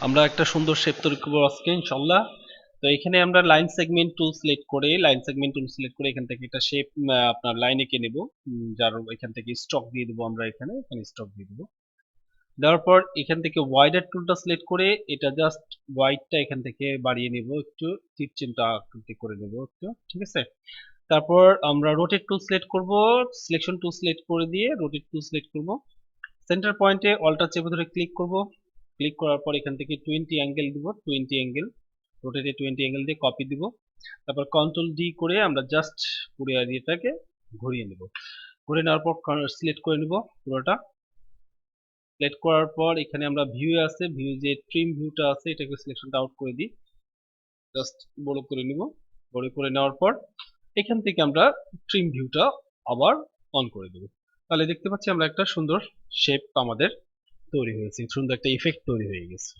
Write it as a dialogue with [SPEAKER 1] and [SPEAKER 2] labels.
[SPEAKER 1] আমরা একটা সুন্দর শেপ তৈরি করবো আজকে ইনশাল্লাহ। তো এখানে আমরা লাইন সেগমেন্ট টুল সিলেক্ট করে এখান থেকে একটা শেপ আপনার লাইন এঁকে নেব। যার এখান থেকে স্টক দিয়ে দেবো, আমরা এখানে স্টক দিয়ে দেবো। দেওয়ার পর এখান থেকে ওয়াইডার টুলটা সিলেক্ট করে এটা জাস্ট ওয়াইডটা এখান থেকে বাড়িয়ে নেব একটু, তীর চিহ্নটা আকৃতি করে নেব একটু, ঠিক আছে। তারপর আমরা রোটেট টুল সিলেক্ট করব, সিলেকশন টুল সিলেক্ট করে দিয়ে রোটেট টুল সিলেক্ট করব। সেন্টার পয়েন্টে অল্টা চেপে ধরে ক্লিক করব। ক্লিক করার পর এখান থেকে 20 অ্যাঙ্গেল দিব, 20 অ্যাঙ্গেল, রোটেটে 20 অ্যাঙ্গেল দিয়ে কপি দিব। তারপর কন্ট্রোল ডি করে আমরা জাস্ট পুরো এরিয়াটাকে ঘুরিয়ে নেব। ঘুরে নেওয়ার পর সিলেক্ট করে নেব পুরোটা। সিলেক্ট করার পর এখানে আমরা ভিউ আছে, ভিউ যে ট্রিম ভিউটা আছে এটাকে সিলেকশনটা আউট করে দিই, জাস্ট বড় করে নিব। বড় করে নেওয়ার পর এখান থেকে আমরা ট্রিম ভিউটা আবার অন করে দেব। তাহলে দেখতে পাচ্ছি আমরা একটা সুন্দর শেপ আমাদের তৈরি হয়েছে, সুন্দর একটা ইফেক্ট তৈরি হয়ে গেছে।